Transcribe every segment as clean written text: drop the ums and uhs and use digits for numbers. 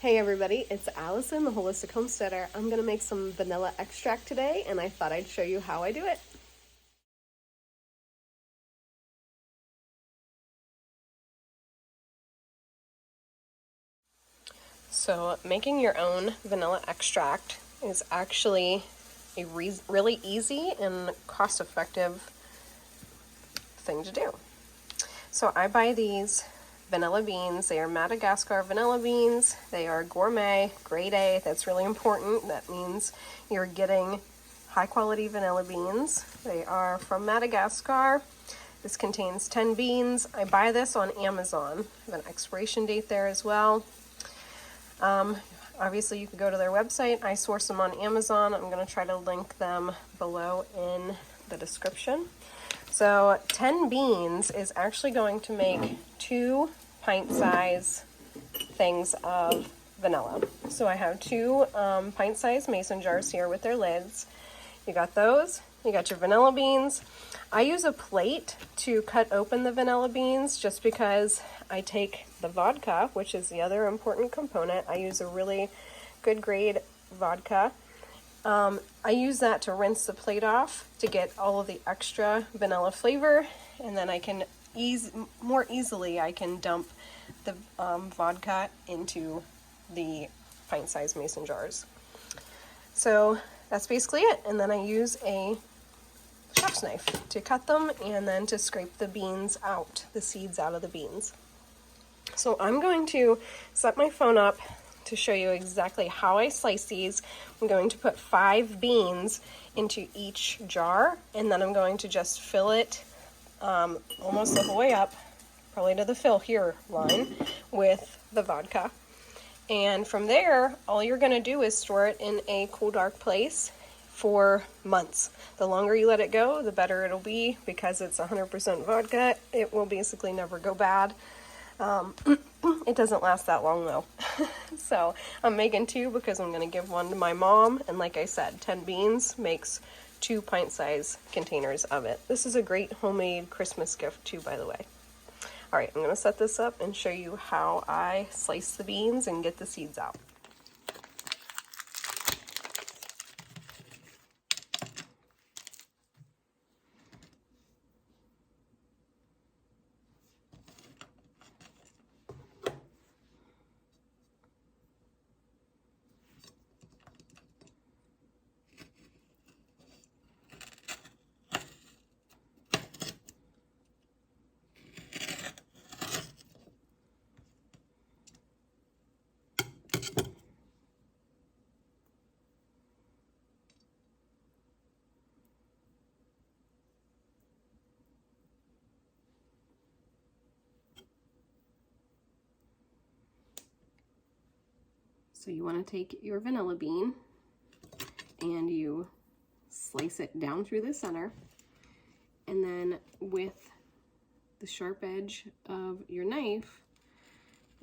Hey everybody, it's Allison, the Holistic Homesteader. I'm going to make some vanilla extract today, and I thought I'd show you how I do it. So making your own vanilla extract is actually a really easy and cost-effective thing to do. So I buy these vanilla beans. They are Madagascar vanilla beans. They are gourmet, grade A. That's really important. That means you're getting high quality vanilla beans. They are from Madagascar. This contains 10 beans. I buy this on Amazon. I have an expiration date there as well. Obviously you can go to their website. I source them on Amazon. I'm going to try to link them below in the description. So 10 beans is actually going to make 2 pint-size things of vanilla. So I have 2 pint-sized mason jars here with their lids. You got those. You got your vanilla beans. I use a plate to cut open the vanilla beans just because I take the vodka, which is the other important component. I use a really good grade vodka. I use that to rinse the plate off to get all of the extra vanilla flavor, and then I can more easily I can dump the vodka into the pint-sized mason jars. So that's basically it, and then I use a chef's knife to cut them and then to scrape the beans out, the seeds out of the beans. So I'm going to set my phone up to show you exactly how I slice these. I'm going to put 5 beans into each jar, and then I'm going to just fill it almost the whole way up, probably to the fill here line, with the vodka. And from there, all you're going to do is store it in a cool, dark place for months. The longer you let it go, the better it'll be, because it's 100% vodka. It will basically never go bad. It doesn't last that long though. So I'm making 2 because I'm going to give one to my mom, and like I said, 10 beans makes 2 pint-size containers of it. This is a great homemade Christmas gift too, by the way. Alright, I'm going to set this up and show you how I slice the beans and get the seeds out. So you want to take your vanilla bean and you slice it down through the center, and then with the sharp edge of your knife,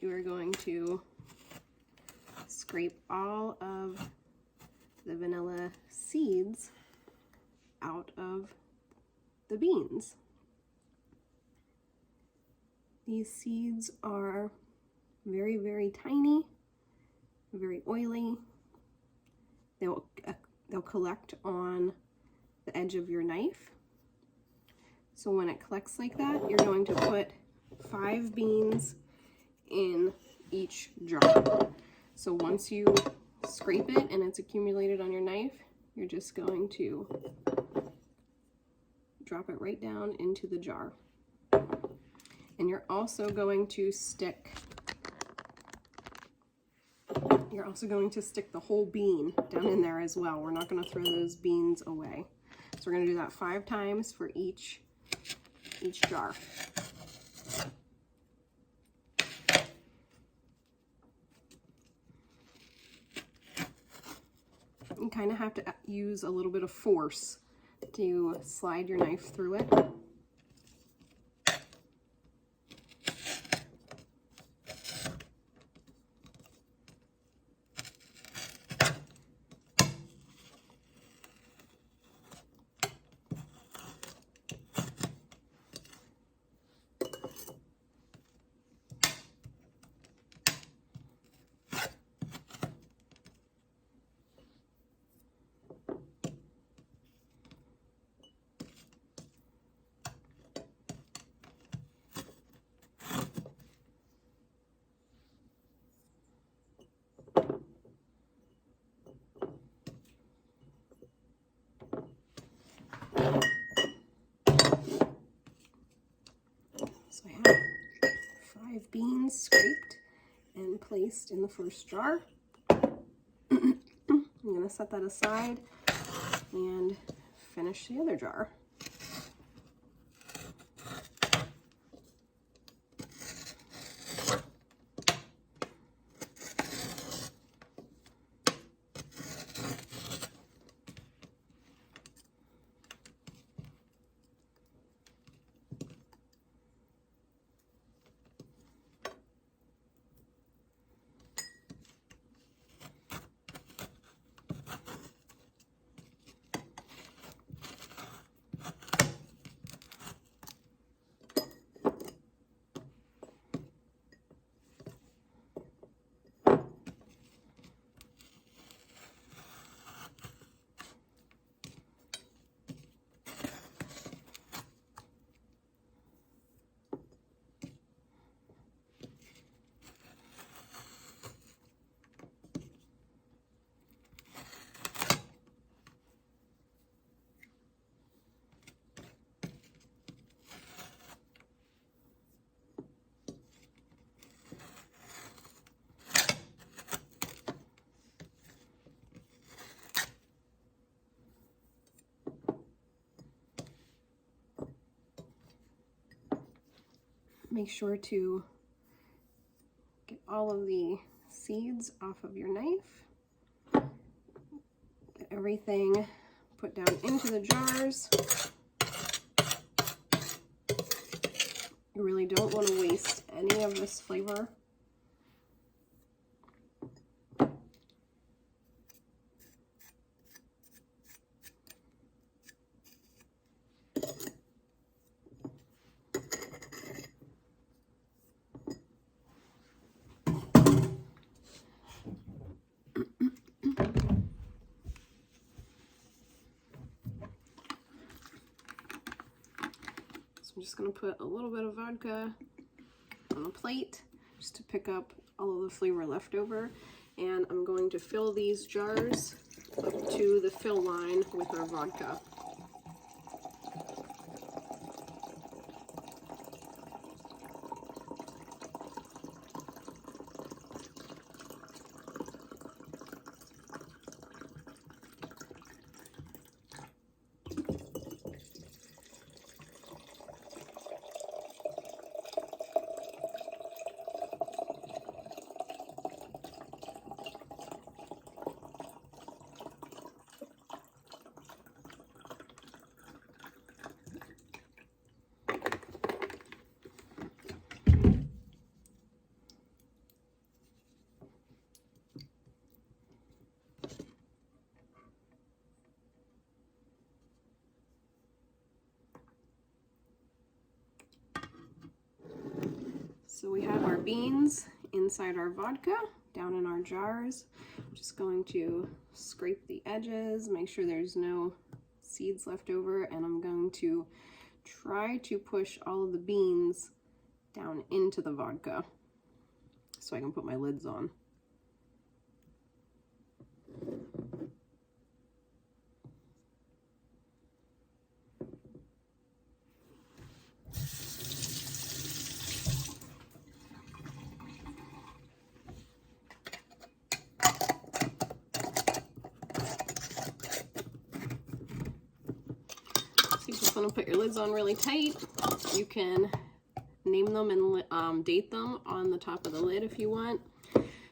you are going to scrape all of the vanilla seeds out of the beans. These seeds are very, very tiny, very oily. They'll collect on the edge of your knife. So when it collects like that, you're going to put 5 beans in each jar. So once you scrape it and it's accumulated on your knife, you're just going to drop it right down into the jar. And you're also going to stick the whole bean down in there as well. We're not going to throw those beans away. So we're going to do that 5 times for each jar. You kind of have to use a little bit of force to slide your knife through it. 5 beans scraped and placed in the first jar. I'm going to set that aside and finish the other jar. Make sure to get all of the seeds off of your knife. Get everything put down into the jars. You really don't want to waste any of this flavor. I'm just going to put a little bit of vodka on a plate just to pick up all of the flavor left over, and I'm going to fill these jars up to the fill line with our vodka. So we have our beans inside our vodka down in our jars. I'm just going to scrape the edges, make sure there's no seeds left over, and I'm going to try to push all of the beans down into the vodka so I can put my lids on. You just want to put your lids on really tight. You can name them and date them on the top of the lid if you want.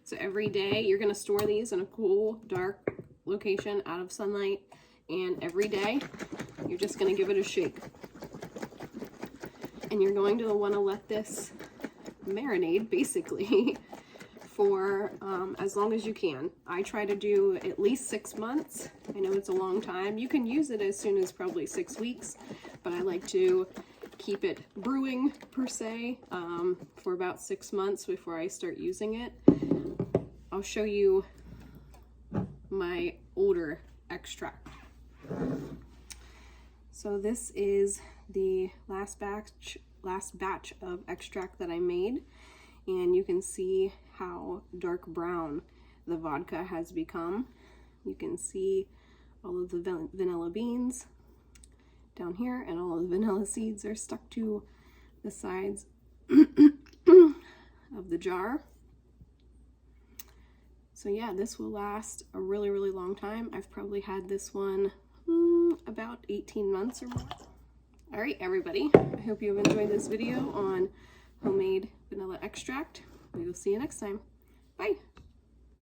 So every day you're going to store these in a cool, dark location out of sunlight, and every day you're just going to give it a shake. And you're going to want to let this marinate basically for as long as you can. I try to do at least 6 months. I know it's a long time. You can use it as soon as probably 6 weeks, but I like to keep it brewing per se for about 6 months before I start using it. I'll show you my older extract. So this is the last batch of extract that I made, and you can see how dark brown the vodka has become. You can see all of the vanilla beans down here, and all of the vanilla seeds are stuck to the sides of the jar. So yeah, this will last a really, really long time. I've probably had this one about 18 months or more. All right, everybody, I hope you have enjoyed this video on homemade vanilla extract. We will see you next time. Bye.